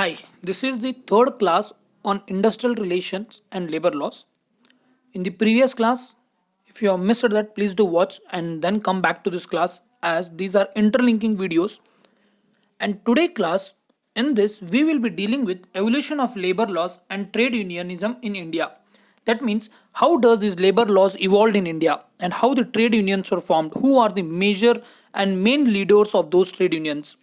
Hi, this is the third class on industrial relations and labor laws. In the previous class, if you have missed that, please do watch and then come back to this class as these are interlinking videos. And today class, in this we will be dealing with evolution of labor laws and trade unionism in India. That means how does these labor laws evolved in India and how the trade unions were formed, who are the major and main leaders of those trade unions.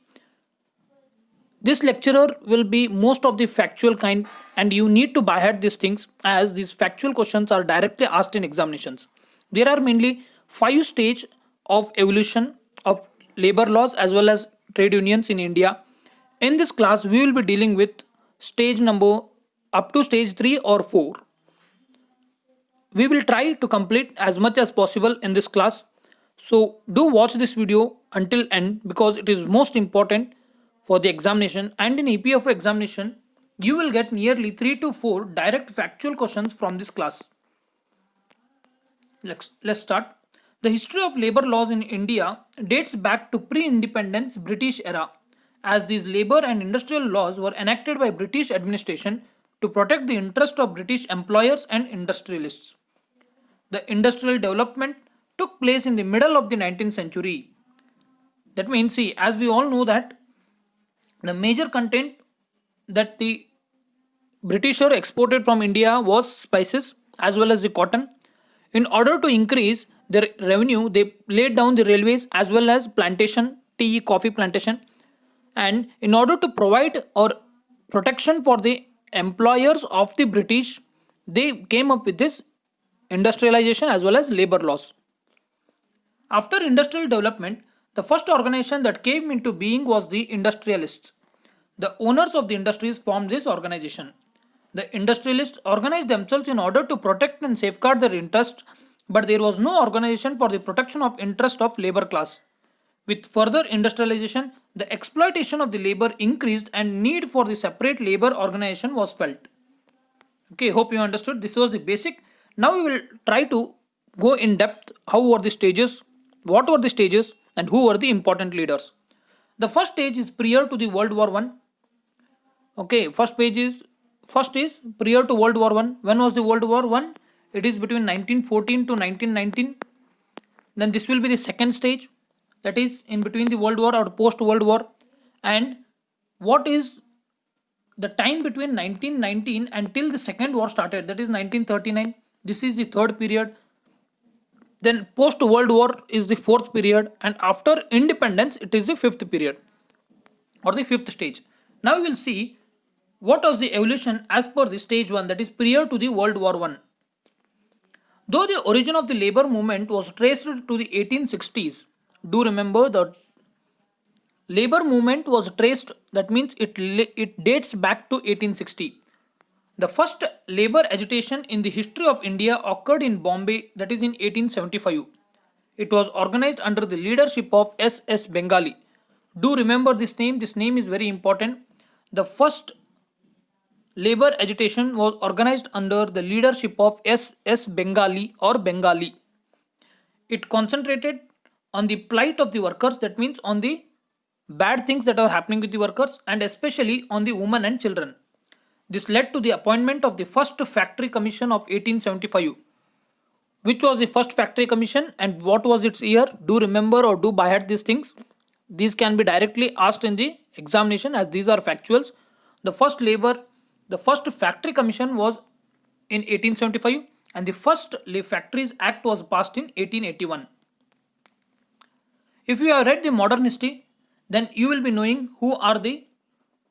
This lecturer will be most of the factual kind, and you need to by heart these things as these factual questions are directly asked in examinations. There are mainly five stage of evolution of labor laws as well as trade unions in India. In this class, we will be dealing with stage number up to stage 3 or 4. We will try to complete as much as possible in this class. So do watch this video until end because it is most important for the examination, and in EPFO examination you will get nearly 3 to 4 direct factual questions from this class. Let's start. The history of labor laws in India dates back to pre-independence British era, as these labor and industrial laws were enacted by British administration to protect the interest of British employers and industrialists. The industrial development took place in the middle of the 19th century. That means, see, as we all know that the major content that the Britisher exported from India was spices as well as the cotton. In order to increase their revenue, they laid down the railways as well as plantation, tea, coffee plantation. And in order to provide or protection for the employers of the British, they came up with this industrialization as well as labor laws. After industrial development, the first organization that came into being was the industrialists. The owners of the industries formed this organization. The industrialists organized themselves in order to protect and safeguard their interests, but there was no organization for the protection of interest of labor class. With further industrialization, the exploitation of the labor increased and need for the separate labor organization was felt. Okay, hope you understood. This was the basic. Now we will try to go in depth how were the stages, what were the stages, and who were the important leaders. The first stage is prior to the World War One. Okay, first is prior to World War One. When was the World War One? It is between 1914 to 1919. Then this will be the second stage, that is in between the World War or post World War. And what is the time between 1919 until the second war started? That is 1939. This is the third period. Then post World War is the fourth period, and after independence it is the fifth period or the fifth stage. Now we will see what was the evolution as per the stage 1, that is prior to the World War One. Though the origin of the labor movement was traced to the 1860s, do remember the labor movement was traced, that means it dates back to 1860. The first labor agitation in the history of India occurred in Bombay, that is in 1875. It was organized under the leadership of S.S. Bengali. Do remember this name is very important. The first labor agitation was organized under the leadership of S.S. Bengali or Bengali. It concentrated on the plight of the workers, that means on the bad things that are happening with the workers, and especially on the women and children. This led to the appointment of the first factory commission of 1875. Which was the first factory commission and what was its year? Do remember or do by heart these things. These can be directly asked in the examination as these are factuals. The first factory commission was in 1875, and the first Factories Act was passed in 1881. If you have read the modern history, then you will be knowing who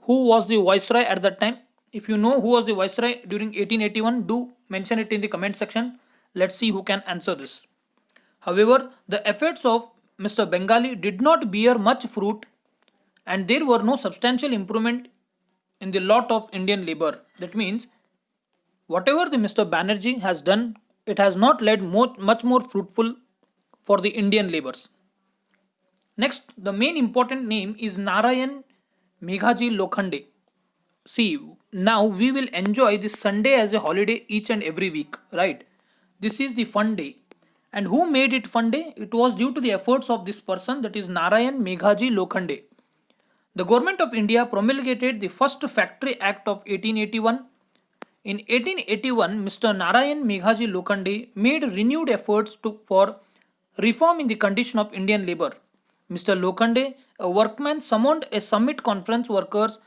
was the viceroy at that time. If you know who was the viceroy during 1881, do mention it in the comment section. Let's see who can answer this. However, the efforts of Mr. Bengali did not bear much fruit, and there were no substantial improvement in the lot of Indian labor. That means whatever the Mr. Banerjee has done, it has not led much more fruitful for the Indian laborers. Next, the main important name is Narayan Meghaji Lokhande. See, now we will enjoy this Sunday as a holiday each and every week, right? This is the fun day. And who made it fun day? It was due to the efforts of this person, that is Narayan Meghaji Lokhande. The government of India promulgated the first Factory Act of 1881. In 1881, Mr. Narayan Meghaji Lokhande made renewed efforts for reform in the condition of Indian labor. Mr. Lokhande, a workman, summoned a summit conference workers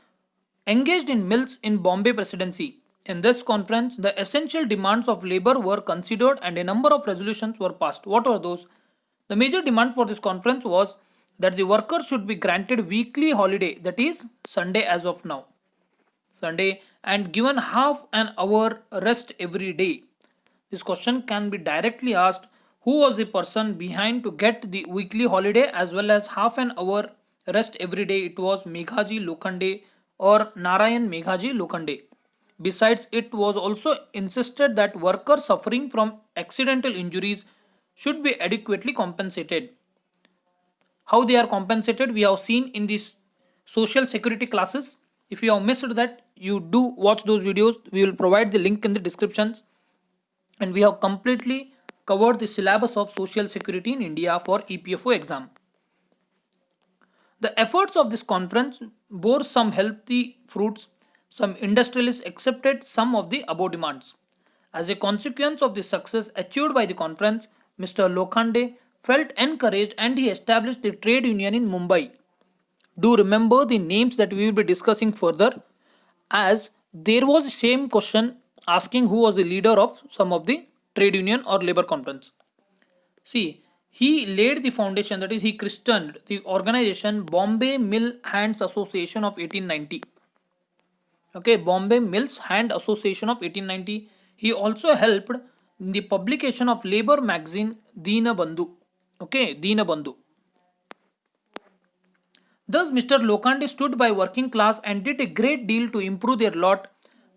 engaged in mills in Bombay Presidency. In this conference, the essential demands of labor were considered and a number of resolutions were passed. What were those? The major demand for this conference was that the workers should be granted weekly holiday, that is Sunday as of now. Sunday, and given half an hour rest every day. This question can be directly asked: who was the person behind to get the weekly holiday as well as half an hour rest every day? It was Meghaji Lokhande or Narayan Meghaji Lokhande. Besides, it was also insisted that workers suffering from accidental injuries should be adequately compensated. How they are compensated, we have seen in these social security classes. If you have missed that, you do watch those videos. We will provide the link in the descriptions. And we have completely covered the syllabus of social security in India for EPFO exam. The efforts of this conference bore some healthy fruits. Some industrialists accepted some of the above demands. As a consequence of the success achieved by the conference, Mr. Lokhande felt encouraged and he established the trade union in Mumbai. Do remember the names that we will be discussing further, as there was the same question asking who was the leader of some of the trade union or labor conference. See, he laid the foundation, that is, he christened the organization Bombay Mill Hands Association of 1890. Okay, Bombay Mills Hand Association of 1890. He also helped in the publication of labor magazine Deena Bandhu. Okay, Deena Bandhu. Thus, Mr. Lokhande stood by working class and did a great deal to improve their lot.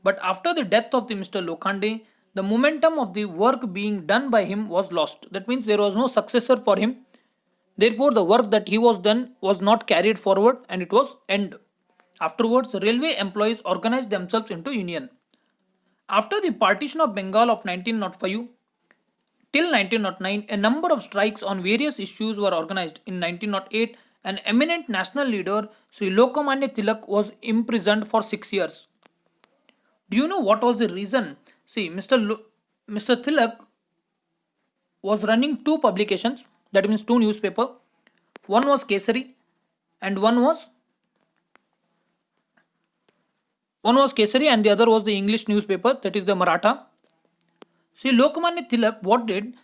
But after the death of the Mr. Lokhande, the momentum of the work being done by him was lost. That means there was no successor for him. Therefore, the work that he was done was not carried forward and it was end. Afterwards, railway employees organized themselves into union. After the partition of Bengal of 1905 till 1909, a number of strikes on various issues were organized. In 1908, an eminent national leader, Sri Lokmanya Tilak, was imprisoned for 6 years. Do you know what was the reason? See, Mr. Tilak was running two publications, that means two newspapers. One was Kesari and one was Kesari and the other was the English newspaper, that is the Maratha. See, Lokmanya Tilak, what did?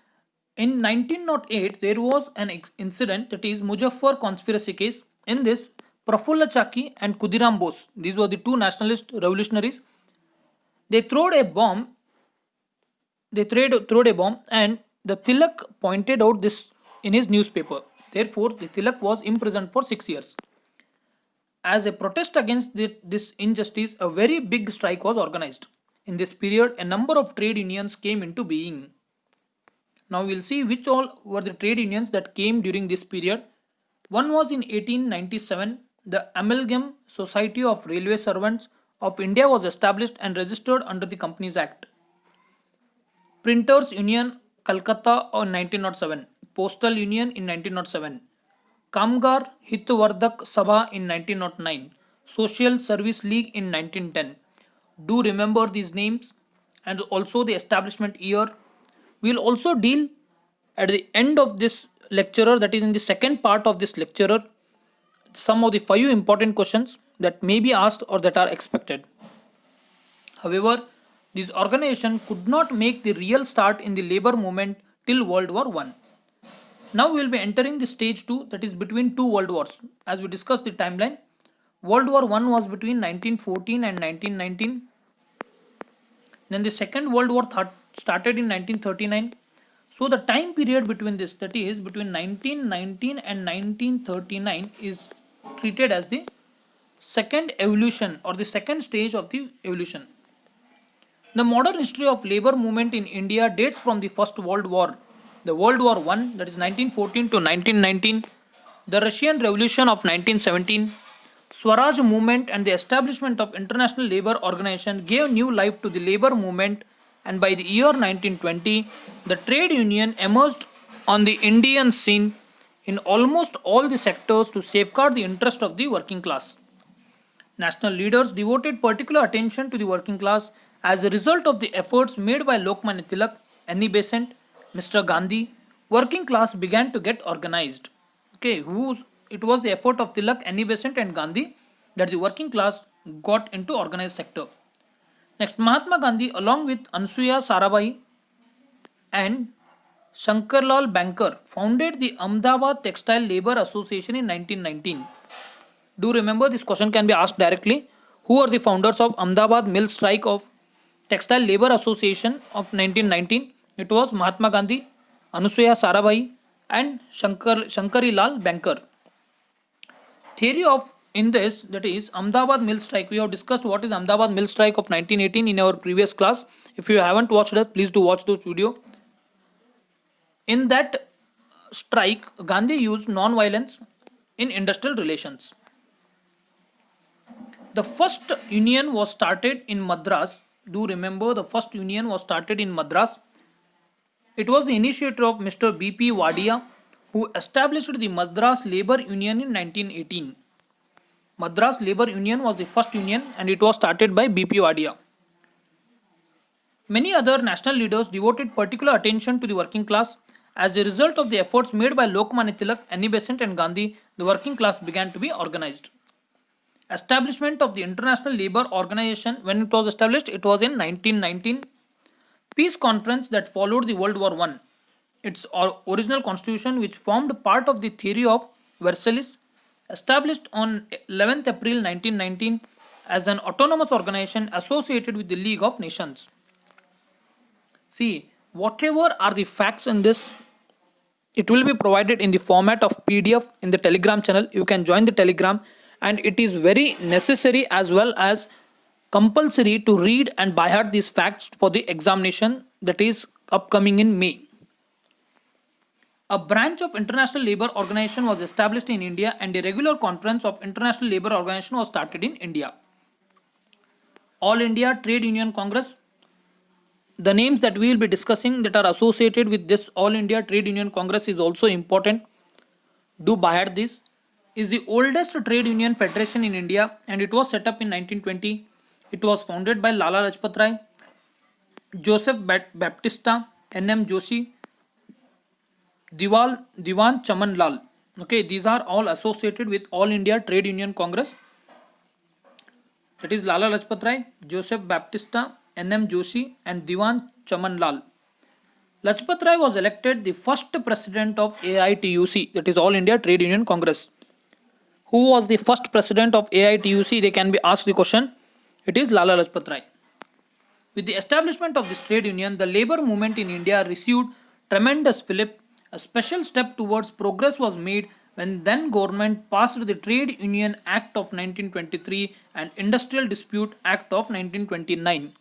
In 1908, there was an incident, that is Muzaffar conspiracy case. In this, Prafulla Chaki and Khudiram Bose, these were the two nationalist revolutionaries. They throwed a bomb. And the Tilak pointed out this in his newspaper. Therefore, the Tilak was imprisoned for 6 years. As a protest against this injustice, a very big strike was organized. In this period, a number of trade unions came into being. Now we will see which all were the trade unions that came during this period. One was in 1897, the Amalgam Society of Railway Servants of India was established and registered under the Companies Act. Printers Union, Calcutta in 1907. Postal Union in 1907. Kamgar Hitvardak Sabha in 1909. Social Service League in 1910. Do remember these names and also the establishment year. We will also deal at the end of this lecturer, that is in the second part of this lecturer, some of the 5 important questions that may be asked or that are expected. However, this organization could not make the real start in the labor movement till World War I. Now we will be entering the stage 2, that is between two world wars. As we discussed the timeline, World War I was between 1914 and 1919. Then the Second World War started in 1939. So the time period between this, that is between 1919 and 1939, is treated as the second evolution or the second stage of the evolution. The modern history of labor movement in India dates from the First World War, the World War I, that is 1914 to 1919, the Russian Revolution of 1917, Swaraj movement and the establishment of International Labour Organization gave new life to the labor movement, and by the year 1920, the trade union emerged on the Indian scene. in almost all the sectors to safeguard the interest of the working class. National leaders devoted particular attention to the working class as a result of the efforts made by Lokmanya Tilak, Annie Besant, Mr. Gandhi. Working class began to get organized. Okay, it was the effort of Tilak, Annie Besant, and Gandhi that the working class got into organized sector. Next, Mahatma Gandhi, along with Ansuya Sarabhai and Shankarlal Banker, founded the Ahmedabad Textile Labour Association in 1919. Do remember this question can be asked directly. Who are the founders of Ahmedabad Mill Strike of Textile Labour Association of 1919? It was Mahatma Gandhi, Anusuya Sarabhai, and Shankari Lal Banker. Theory of in this, that is Ahmedabad Mill Strike. We have discussed what is Ahmedabad Mill Strike of 1918 in our previous class. If you haven't watched it, please do watch those video. In that strike, Gandhi used non-violence in industrial relations. The first union was started in Madras. Do remember the first union was started in Madras. It was the initiator of Mr. B.P. Wadia, who established the Madras Labour Union in 1918. Madras Labour Union was the first union and it was started by B.P. Wadia. Many other national leaders devoted particular attention to the working class. As a result of the efforts made by Lokmanya Tilak, Annie Besant and Gandhi, the working class began to be organized. Establishment of the International Labour Organization, when it was established, it was in 1919. Peace conference that followed the World War I. Its original constitution, which formed part of the theory of Versailles, established on 11th April 1919 as an autonomous organization associated with the League of Nations. See, whatever are the facts in this, it will be provided in the format of PDF in the Telegram channel. You can join the Telegram, and it is very necessary as well as compulsory to read and by heart these facts for the examination that is upcoming in May. A branch of International Labour Organization was established in India and a regular conference of International Labour Organization was started in India. All India Trade Union Congress. The names that we will be discussing that are associated with this All India Trade Union Congress is also important. Do by heart this. Is the oldest trade union federation in India and it was set up in 1920. It was founded by Lala Lajpat Rai, Joseph Baptista, N.M. Joshi, Diwan Chaman Lal. Okay, these are all associated with All India Trade Union Congress. That is Lala Lajpat Rai, Joseph Baptista, N.M. Joshi and Diwan Chaman Lal. Lajpat Rai was elected the first president of AITUC, that is All India Trade Union Congress. Who was the first president of AITUC? They can be asked the question. It is Lala Lajpat Rai. With the establishment of this trade union, the labor movement in India received tremendous fillip. A special step towards progress was made when then government passed the Trade Union Act of 1923 and Industrial Dispute Act of 1929.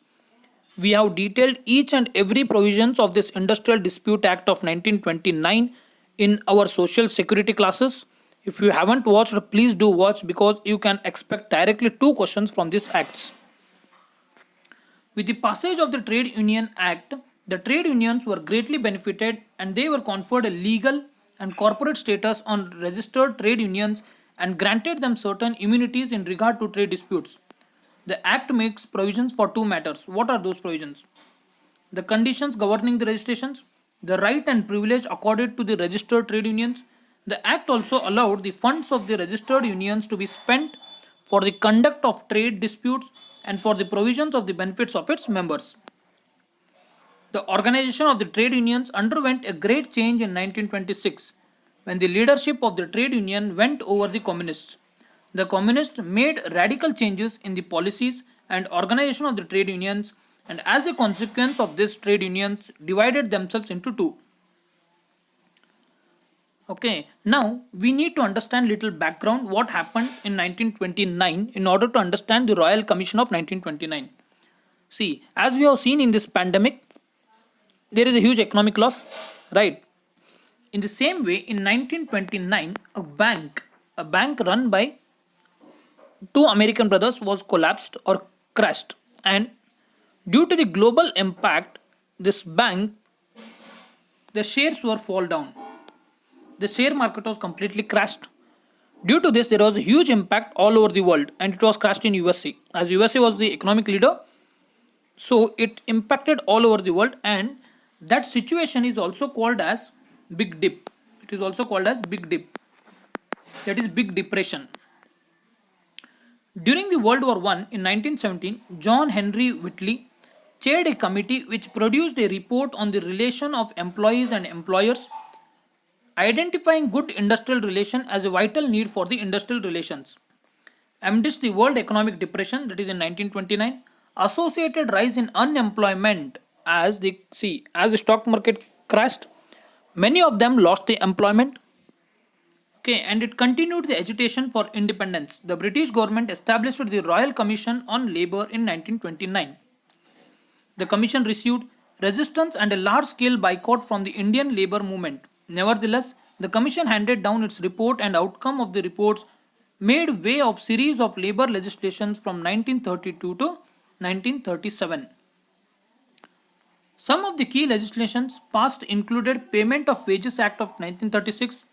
We have detailed each and every provisions of this Industrial Dispute Act of 1929 in our social security classes. If you haven't watched, please do watch because you can expect directly 2 questions from these acts. With the passage of the Trade Union Act, the trade unions were greatly benefited and they were conferred a legal and corporate status on registered trade unions and granted them certain immunities in regard to trade disputes. The Act makes provisions for 2 matters. What are those provisions? The conditions governing the registrations, the right and privilege accorded to the registered trade unions. The Act also allowed the funds of the registered unions to be spent for the conduct of trade disputes and for the provisions of the benefits of its members. The organization of the trade unions underwent a great change in 1926 when the leadership of the trade union went over the communists. The communists made radical changes in the policies and organization of the trade unions, and as a consequence of this, trade unions divided themselves into 2. Okay, now we need to understand little background what happened in 1929 in order to understand the Royal Commission of 1929. See, as we have seen in this pandemic, there is a huge economic loss, right? In the same way, in 1929, a bank run by 2 American brothers was collapsed or crashed, and due to the global impact, this bank, the shares were fall down. the share market was completely crashed. Due to this, there was a huge impact all over the world, and it was crashed in USA. As USA was the economic leader, so it impacted all over the world, and that situation is also called as Big Dip. It is also called as Big Dip. That is Big Depression. During the World War I in 1917, John Henry Whiteley chaired a committee which produced a report on the relation of employees and employers, identifying good industrial relation as a vital need for the industrial relations. Amidst the World Economic Depression, that is in 1929, associated rise in unemployment as the stock market crashed, many of them lost the employment. Okay, and it continued the agitation for independence. The British government established the Royal Commission on Labour in 1929. The commission received resistance and a large-scale boycott from the Indian labour movement. Nevertheless, the commission handed down its report, and outcome of the reports made way of series of labour legislations from 1932 to 1937. Some of the key legislations passed included Payment of Wages Act of 1936,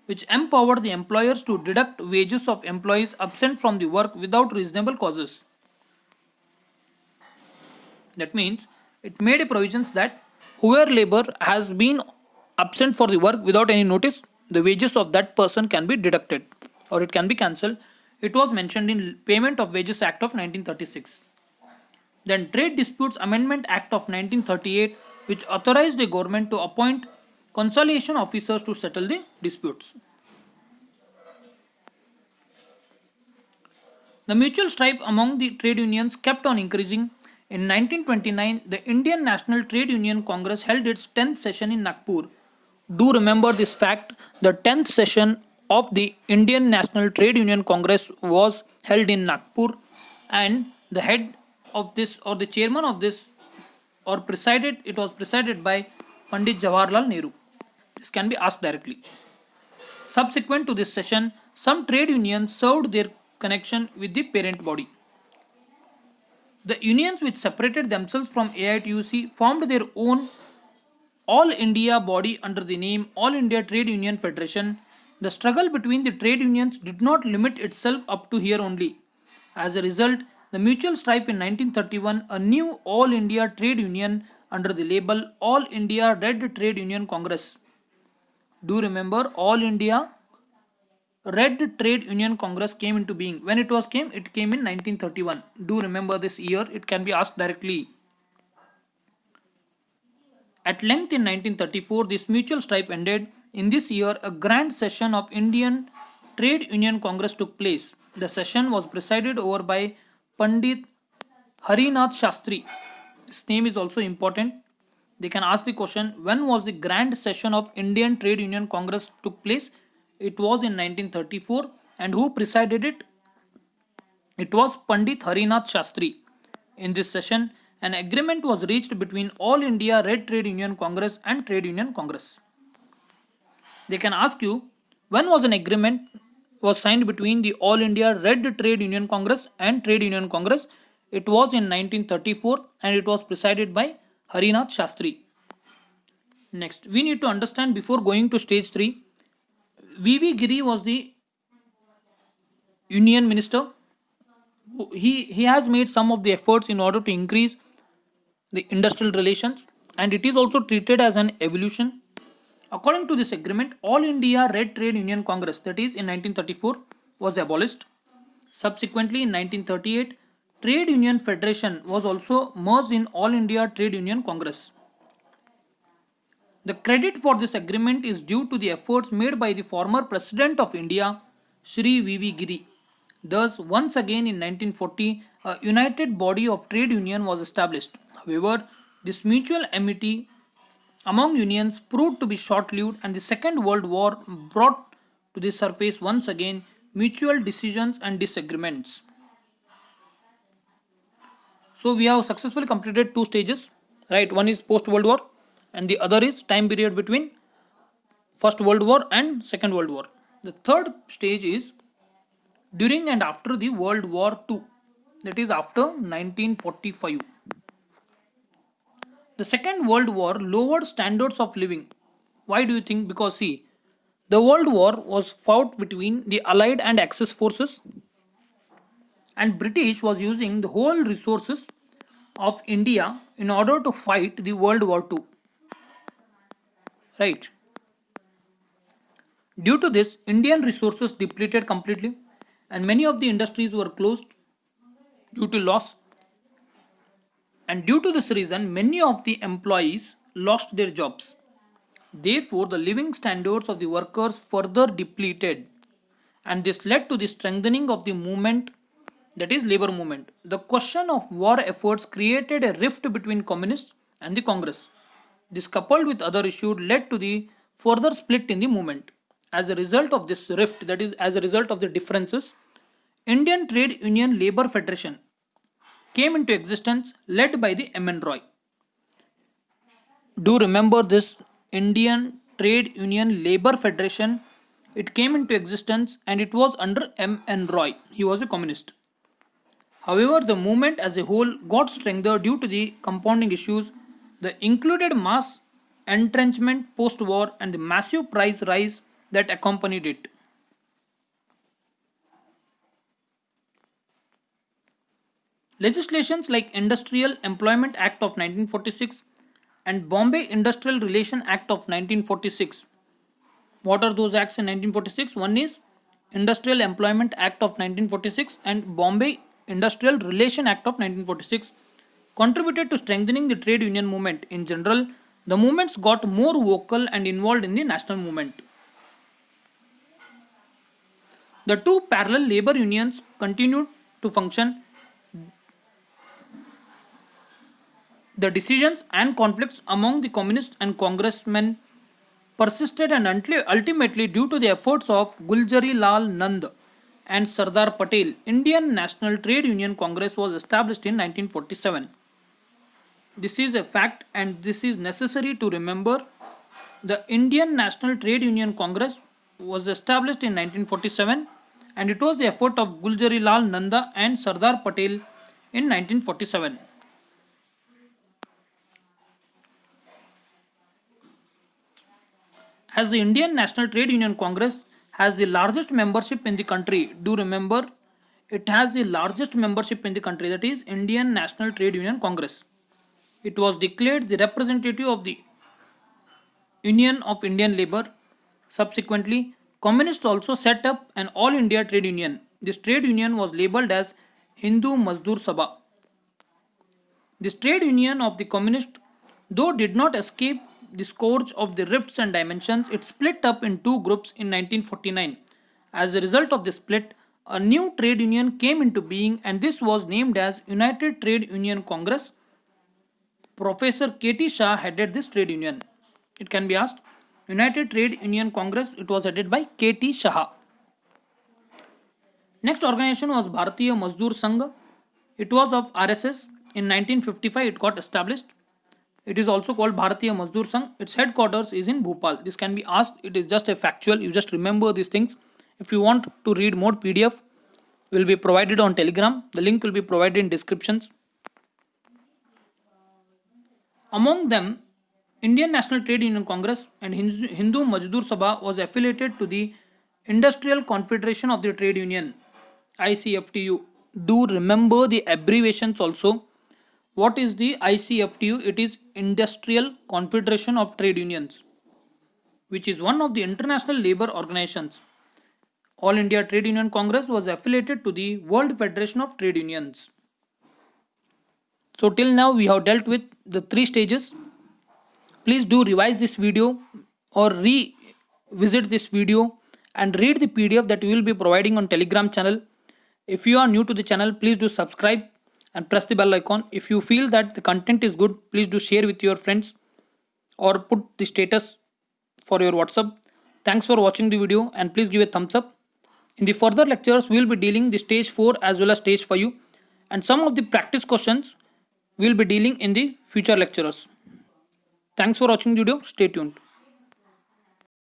which empowered the employers to deduct wages of employees absent from the work without reasonable causes. That means it made a provisions that whoever labor has been absent for the work without any notice, the wages of that person can be deducted or it can be cancelled. It was mentioned in Payment of Wages Act of 1936. Then Trade Disputes Amendment Act of 1938, which authorized the government to appoint conciliation officers to settle the disputes. The mutual strife among the trade unions kept on increasing. In 1929, the Indian National Trade Union Congress held its 10th session in Nagpur. Do remember this fact, the 10th session of the Indian National Trade Union Congress was held in Nagpur, and the head of this or the chairman of this it was presided by Pandit Jawaharlal Nehru. This can be asked directly. Subsequent to this session, some trade unions served their connection with the parent body. The unions which separated themselves from AITUC formed their own All India body under the name All India Trade Union Federation. The struggle between the trade unions did not limit itself up to here only. As a result, the mutual strife in 1931, a new All India Trade Union under the label All India Red Trade Union Congress. Do remember, All India Red Trade Union Congress came into being. When it came in 1931. Do remember this year, it can be asked directly. At length in 1934, this mutual strife ended. In this year, a grand session of Indian Trade Union Congress took place. The session was presided over by Pandit Harinath Shastri. This name is also important. They can ask the question, when was the grand session of Indian Trade Union Congress took place? It was in 1934, and who presided it? It was Pandit Harinath Shastri. In this session, an agreement was reached between All India Red Trade Union Congress and Trade Union Congress. They can ask you, when was an agreement was signed between the All India Red Trade Union Congress and Trade Union Congress? It was in 1934, and it was presided by Harinath Shastri. Next, we need to understand before going to stage 3, V.V. Giri was the Union Minister. He has made some of the efforts in order to increase the industrial relations, and it is also treated as an evolution. According to this agreement, All India Red Trade Union Congress, that is in 1934, was abolished. Subsequently, in 1938, Trade Union Federation was also merged in All India Trade Union Congress. The credit for this agreement is due to the efforts made by the former President of India, Shri V.V. Giri. Thus, once again in 1940, a united body of trade union was established. However, this mutual amity among unions proved to be short-lived, and the Second World War brought to the surface once again mutual decisions and disagreements. So we have successfully completed 2 stages, right? One is post-World War and the other is time period between First World War and Second World War. The third stage is during and after the World War II, that is after 1945. The Second World War lowered standards of living. Why do you think? Because see, The World War was fought between the Allied and Axis forces, and British was using the whole resources of India in order to fight the World War II. Right. Due to this, Indian resources depleted completely, and many of the industries were closed due to loss. And due to this reason, many of the employees lost their jobs. Therefore, the living standards of the workers further depleted, and this led to the strengthening of the movement, that is labor movement. The question of war efforts created a rift between communists and the Congress. This coupled with other issues led to the further split in the movement. As a result of this rift, that is as a result of the differences, Indian Trade Union Labour Federation came into existence led by the M.N. Roy. Do remember this Indian Trade Union Labour Federation? It came into existence and it was under M.N. Roy. He was a communist. However, the movement as a whole got strengthened due to the compounding issues, the included mass entrenchment post war, and the massive price rise that accompanied it. Legislations like Industrial Employment Act of 1946 and Bombay Industrial Relation Act of 1946. What are those acts in 1946? One is Industrial Employment Act of 1946 and Bombay Industrial Relation Act of 1946 contributed to strengthening the trade union movement. In general, the movements got more vocal and involved in the national movement. The two parallel labor unions continued to function. The decisions and conflicts among the communists and congressmen persisted, and ultimately, due to the efforts of Guljari Lal Nand and Sardar Patel, Indian National Trade Union Congress was established in 1947. This is a fact and this is necessary to remember. The Indian National Trade Union Congress was established in 1947 and it was the effort of Guljari Lal Nanda and Sardar Patel in 1947. As the Indian National Trade Union Congress has the largest membership in the country, do remember it has the largest membership in the country, that is Indian National Trade Union Congress. It was declared the representative of the Union of Indian Labour. Subsequently, communists also set up an all India trade union. This trade union was labelled as Hindu Mazdoor Sabha. This trade union of the communists, though did not escape the scourge of the rifts and dimensions, it split up in two groups in 1949. As a result of this split, a new trade union came into being and this was named as United Trade Union Congress. Professor K.T. Shah headed this trade union. It can be asked, United Trade Union Congress, it was headed by K.T. Shah. Next organization was Bharatiya Mazdoor Sangh. It was of RSS. In 1955 it got established. It is also called Bharatiya Mazdoor Sangh. Its headquarters is in Bhopal. This can be asked. It is just a factual. You just remember these things. If you want to read more PDF, will be provided on Telegram. The link will be provided in descriptions. Among them, Indian National Trade Union Congress and Hindu Mazdoor Sabha was affiliated to the Industrial Confederation of the Trade Union, ICFTU. Do remember the abbreviations also. What is the ICFTU? It is Industrial Confederation of Trade Unions, which is one of the international labor organizations. All India Trade Union Congress was affiliated to the World Federation of Trade Unions. So till now we have dealt with the three stages. Please do revise this video or revisit this video and read the PDF that we will be providing on Telegram channel. If you are new to the channel, please do subscribe and press the bell icon. If you feel that the content is good, please do share with your friends or put the status for your WhatsApp. Thanks for watching the video and please give a thumbs up. In the further lectures, we will be dealing the stage 4 as well as stage 5 and some of the practice questions we will be dealing in the future lectures. Thanks for watching the video. Stay tuned.